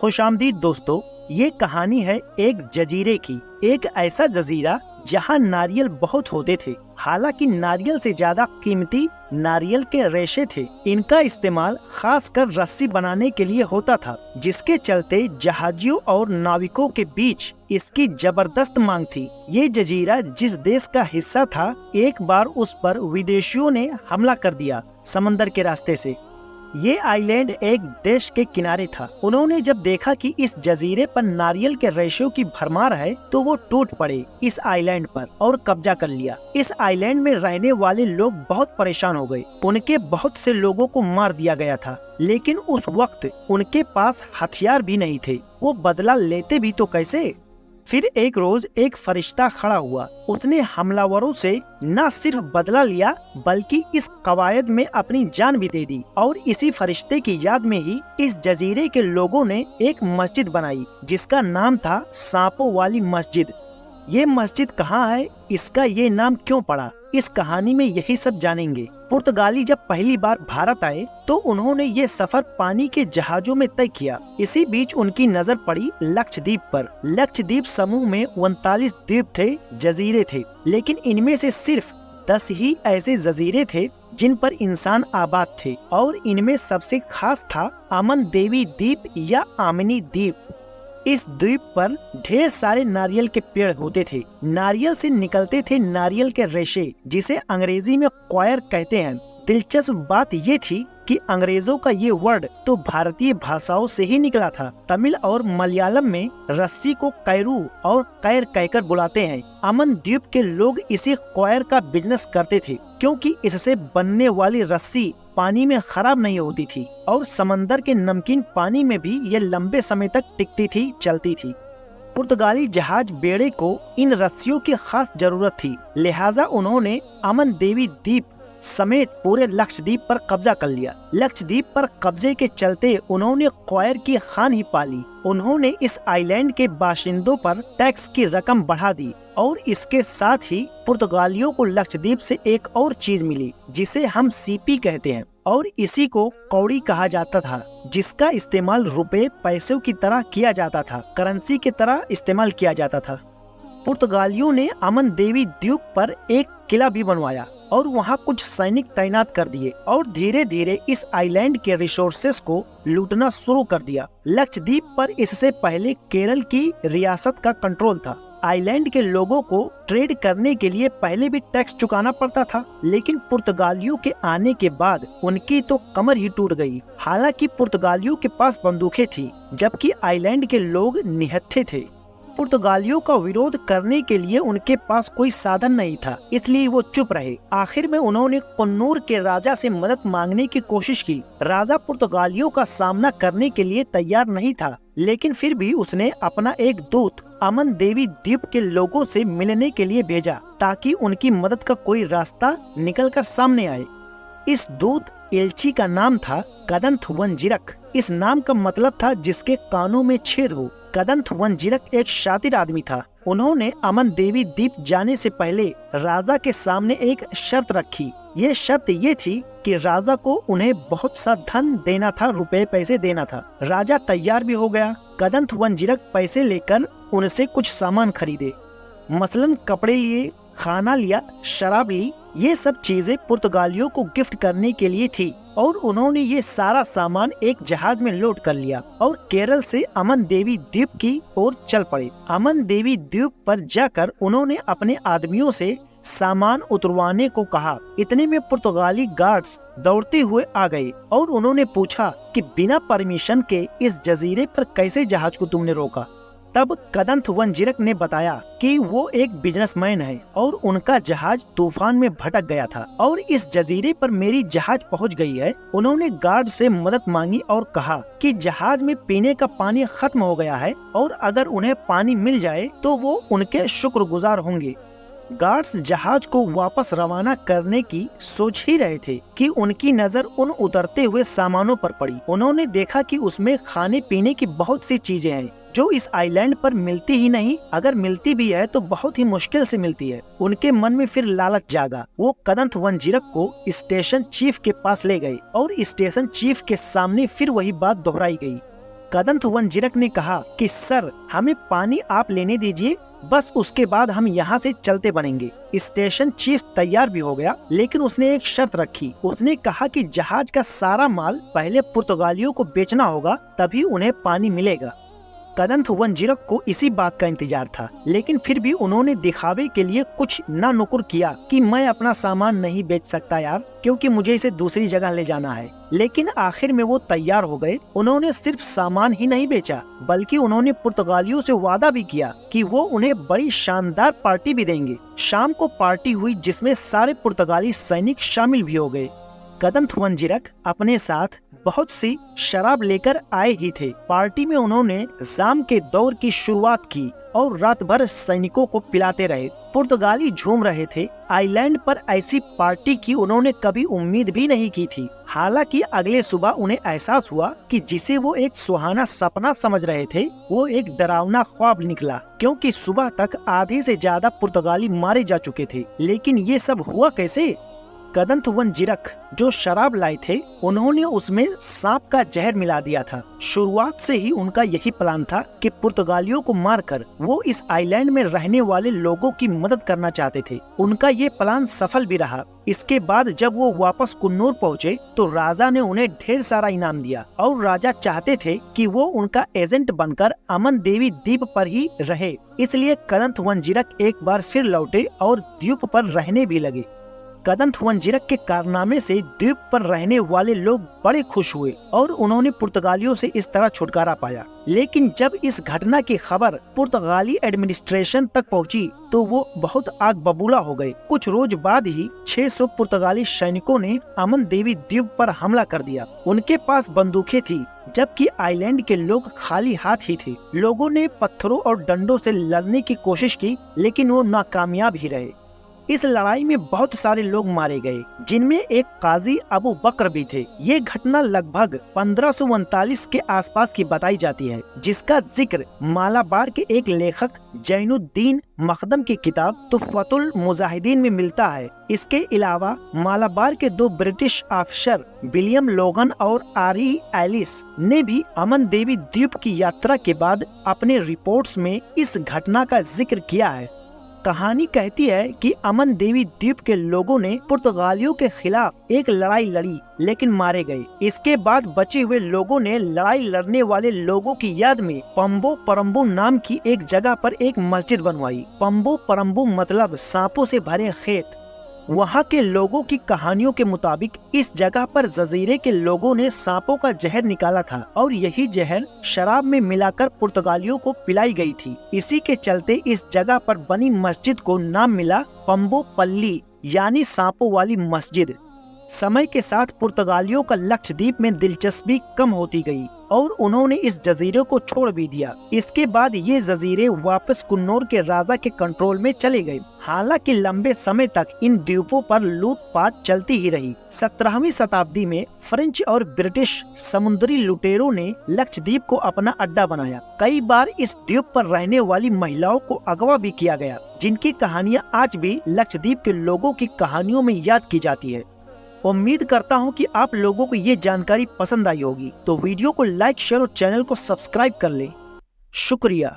खुशामदीद दोस्तों, ये कहानी है एक जजीरे की। एक ऐसा जजीरा जहाँ नारियल बहुत होते थे। हालांकि नारियल से ज्यादा कीमती नारियल के रेशे थे। इनका इस्तेमाल खासकर रस्सी बनाने के लिए होता था, जिसके चलते जहाजियों और नाविकों के बीच इसकी जबरदस्त मांग थी। ये जजीरा जिस देश का हिस्सा था, एक बार उस पर विदेशियों ने हमला कर दिया समंदर के रास्ते से। ये आइलैंड एक देश के किनारे था। उन्होंने जब देखा कि इस जजीरे पर नारियल के रेशों की भरमार है, तो वो टूट पड़े इस आइलैंड पर और कब्जा कर लिया। इस आइलैंड में रहने वाले लोग बहुत परेशान हो गए। उनके बहुत से लोगों को मार दिया गया था, लेकिन उस वक्त उनके पास हथियार भी नहीं थे। वो बदला लेते भी तो कैसे? फिर एक रोज एक फरिश्ता खड़ा हुआ। उसने हमलावरों से न सिर्फ बदला लिया, बल्कि इस कवायद में अपनी जान भी दे दी। और इसी फरिश्ते की याद में ही इस जजीरे के लोगों ने एक मस्जिद बनाई, जिसका नाम था सांपों वाली मस्जिद। ये मस्जिद कहाँ है, इसका ये नाम क्यों पड़ा, इस कहानी में यही सब जानेंगे। पुर्तगाली जब पहली बार भारत आए, तो उन्होंने ये सफर पानी के जहाजों में तय किया। इसी बीच उनकी नजर पड़ी लक्षद्वीप पर। लक्षद्वीप समूह में 39 द्वीप थे, जजीरे थे, लेकिन इनमें से सिर्फ 10 ही ऐसे जजीरे थे जिन पर इंसान आबाद थे। और इनमें सबसे खास था अमन देवी द्वीप या आमिनी द्वीप। इस द्वीप पर ढेर सारे नारियल के पेड़ होते थे। नारियल से निकलते थे नारियल के रेशे, जिसे अंग्रेजी में क्वायर कहते हैं। दिलचस्प बात ये थी कि अंग्रेजों का ये वर्ड तो भारतीय भाषाओं से ही निकला था। तमिल और मलयालम में रस्सी को कैरू और कैर कहकर बुलाते हैं। अमन द्वीप के लोग इसी क्वायर का बिजनेस करते थे, क्योंकि इससे बनने वाली रस्सी पानी में खराब नहीं होती थी और समंदर के नमकीन पानी में भी ये लंबे समय तक टिकती थी, चलती थी। पुर्तगाली जहाज बेड़े को इन रस्सियों की खास जरूरत थी, लिहाजा उन्होंने अमन देवी द्वीप समेत पूरे लक्षद्वीप पर कब्जा कर लिया। लक्षद्वीप पर कब्जे के चलते उन्होंने क्वायर की खान ही पाली। उन्होंने इस आइलैंड के बाशिंदों पर टैक्स की रकम बढ़ा दी और इसके साथ ही पुर्तगालियों को लक्षद्वीप से एक और चीज मिली, जिसे हम सीपी कहते हैं, और इसी को कौड़ी कहा जाता था, जिसका इस्तेमाल रुपए पैसों की तरह किया जाता था, करेंसी की तरह इस्तेमाल किया जाता था। पुर्तगालियों ने अमन देवी द्वीप पर एक किला भी बनवाया और वहाँ कुछ सैनिक तैनात कर दिए और धीरे धीरे इस आइलैंड के रिसोर्सेस को लूटना शुरू कर दिया। लक्षद्वीप पर इससे पहले केरल की रियासत का कंट्रोल था। आइलैंड के लोगों को ट्रेड करने के लिए पहले भी टैक्स चुकाना पड़ता था, लेकिन पुर्तगालियों के आने के बाद उनकी तो कमर ही टूट गई। हालांकि पुर्तगालियों के पास बंदूकें थी, जबकि आइलैंड के लोग निहत्थे थे। पुर्तगालियों का विरोध करने के लिए उनके पास कोई साधन नहीं था, इसलिए वो चुप रहे। आखिर में उन्होंने कन्नूर के राजा से मदद मांगने की कोशिश की। राजा पुर्तगालियों का सामना करने के लिए तैयार नहीं था, लेकिन फिर भी उसने अपना एक दूत अमन देवी द्वीप के लोगों से मिलने के लिए भेजा, ताकि उनकी मदद का कोई रास्ता निकलकर सामने आए। इस दूत एल्ची का नाम था कदंथ वंजिरक। इस नाम का मतलब था जिसके कानों में छेद हो। कदंथ वंजिरक एक शातिर आदमी था। उन्होंने अमन देवी द्वीप जाने से पहले राजा के सामने एक शर्त रखी। ये शर्त ये थी कि राजा को उन्हें बहुत सा धन देना था, रुपए पैसे देना था। राजा तैयार भी हो गया। कदंथ वंजिरक पैसे लेकर उनसे कुछ सामान खरीदे, मसलन कपड़े लिए, खाना लिया, शराब ली। ये सब चीजें पुर्तगालियों को गिफ्ट करने के लिए थी और उन्होंने ये सारा सामान एक जहाज में लोड कर लिया और केरल से अमन देवी द्वीप की ओर चल पड़े। अमन देवी द्वीप पर जाकर उन्होंने अपने आदमियों से सामान उतरवाने को कहा। इतने में पुर्तगाली गार्ड्स दौड़ते हुए आ गए और उन्होंने पूछा कि बिना परमिशन के इस जजीरे पर कैसे जहाज को तुमने रोका। तब कदंथ वंजिरक ने बताया कि वो एक बिजनेसमैन है और उनका जहाज तूफान में भटक गया था और इस जजीरे पर मेरी जहाज पहुंच गई है। उन्होंने गार्ड से मदद मांगी और कहा कि जहाज में पीने का पानी खत्म हो गया है और अगर उन्हें पानी मिल जाए तो वो उनके शुक्रगुजार होंगे। गार्ड्स जहाज को वापस रवाना करने की सोच ही रहे थे कि उनकी नजर उन उतरते हुए सामानों पर पड़ी। उन्होंने देखा कि उसमें खाने पीने की बहुत सी चीजें हैं जो इस आइलैंड पर मिलती ही नहीं, अगर मिलती भी है तो बहुत ही मुश्किल से मिलती है। उनके मन में फिर लालच जागा। वो कदंथ वंजिरक को स्टेशन चीफ के पास ले गए और स्टेशन चीफ के सामने फिर वही बात दोहराई गई। कदंत वंजिरक ने कहा कि सर, हमें पानी आप लेने दीजिए, बस उसके बाद हम यहाँ से चलते बनेंगे। स्टेशन चीफ तैयार भी हो गया, लेकिन उसने एक शर्त रखी। उसने कहा कि जहाज का सारा माल पहले पुर्तगालियों को बेचना होगा, तभी उन्हें पानी मिलेगा। कदंत वंजिरक को इसी बात का इंतजार था, लेकिन फिर भी उन्होंने दिखावे के लिए कुछ ना नुकुर किया कि मैं अपना सामान नहीं बेच सकता यार, क्योंकि मुझे इसे दूसरी जगह ले जाना है। लेकिन आखिर में वो तैयार हो गए। उन्होंने सिर्फ सामान ही नहीं बेचा, बल्कि उन्होंने पुर्तगालियों से वादा भी किया कि वो उन्हें बड़ी शानदार पार्टी भी देंगे। शाम को पार्टी हुई, जिसमें सारे पुर्तगाली सैनिक शामिल भी हो गए। कदंत वंजिरक अपने साथ बहुत सी शराब लेकर आए ही थे। पार्टी में उन्होंने जाम के दौर की शुरुआत की और रात भर सैनिकों को पिलाते रहे। पुर्तगाली झूम रहे थे। आइलैंड पर ऐसी पार्टी की उन्होंने कभी उम्मीद भी नहीं की थी। हालांकि अगले सुबह उन्हें एहसास हुआ कि जिसे वो एक सुहाना सपना समझ रहे थे, वो एक डरावना ख्वाब निकला, क्योंकि सुबह तक आधे से ज्यादा पुर्तगाली मारे जा चुके थे। लेकिन ये सब हुआ कैसे? कदंत वंजिरक जो शराब लाए थे, उन्होंने उसमें सांप का जहर मिला दिया था। शुरुआत से ही उनका यही प्लान था कि पुर्तगालियों को मारकर वो इस आइलैंड में रहने वाले लोगों की मदद करना चाहते थे। उनका ये प्लान सफल भी रहा। इसके बाद जब वो वापस कुन्नूर पहुँचे तो राजा ने उन्हें ढेर सारा इनाम दिया और राजा चाहते थे कि वो उनका एजेंट बनकर अमन देवी द्वीप पर ही रहे। इसलिए कदंत वंजिरक एक बार फिर लौटे और द्वीप पर रहने भी लगे। कदंत वंजिरक के कारनामे से द्वीप पर रहने वाले लोग बड़े खुश हुए और उन्होंने पुर्तगालियों से इस तरह छुटकारा पाया। लेकिन जब इस घटना की खबर पुर्तगाली एडमिनिस्ट्रेशन तक पहुंची तो वो बहुत आग बबूला हो गए। कुछ रोज बाद ही 600 पुर्तगाली सैनिकों ने अमन देवी द्वीप पर हमला कर दिया। उनके पास बंदूकें थी, जबकि आइलैंड के लोग खाली हाथ ही थे। लोगों ने पत्थरों और डंडों से लड़ने की कोशिश की, लेकिन वो नाकामयाब ही रहे। इस लड़ाई में बहुत सारे लोग मारे गए, जिनमें एक काजी अबू बकर भी थे। ये घटना लगभग 1539 के आसपास की बताई जाती है, जिसका जिक्र मालाबार के एक लेखक जैनुद्दीन मखदम की किताब तुहफतुल मुजाहिदीन में मिलता है। इसके अलावा मालाबार के 2 ब्रिटिश अफसर विलियम लोगन और आरी एलिस ने भी अमन देवी द्वीप की यात्रा के बाद अपने रिपोर्ट्स में इस घटना का जिक्र किया है। कहानी कहती है कि अमन देवी द्वीप के लोगों ने पुर्तगालियों के खिलाफ एक लड़ाई लड़ी, लेकिन मारे गए। इसके बाद बचे हुए लोगों ने लड़ाई लड़ने वाले लोगों की याद में पंबो परम्बू नाम की एक जगह पर एक मस्जिद बनवाई। पंबो परम्बू मतलब सांपों से भरे खेत। वहाँ के लोगों की कहानियों के मुताबिक इस जगह पर जजीरे के लोगों ने सांपों का जहर निकाला था और यही जहर शराब में मिलाकर पुर्तगालियों को पिलाई गई थी। इसी के चलते इस जगह पर बनी मस्जिद को नाम मिला पंबो पल्ली, यानी सांपों वाली मस्जिद। समय के साथ पुर्तगालियों का लक्षद्वीप में दिलचस्पी कम होती गई और उन्होंने इस जजीरे को छोड़ भी दिया। इसके बाद ये जजीरे वापस कुन्नूर के राजा के कंट्रोल में चले गए। हालांकि लंबे समय तक इन द्वीपों पर लूटपाट चलती ही रही। 17वीं शताब्दी में फ्रेंच और ब्रिटिश समुद्री लुटेरों ने लक्षद्वीप को अपना अड्डा बनाया। कई बार इस द्वीप पर रहने वाली महिलाओं को अगवा भी किया गया, जिनकी कहानियां आज भी लक्षद्वीप के लोगों की कहानियों में याद की जाती है। उम्मीद करता हूं कि आप लोगों को ये जानकारी पसंद आई होगी। तो वीडियो को लाइक, शेयर और चैनल को सब्सक्राइब कर लें। शुक्रिया।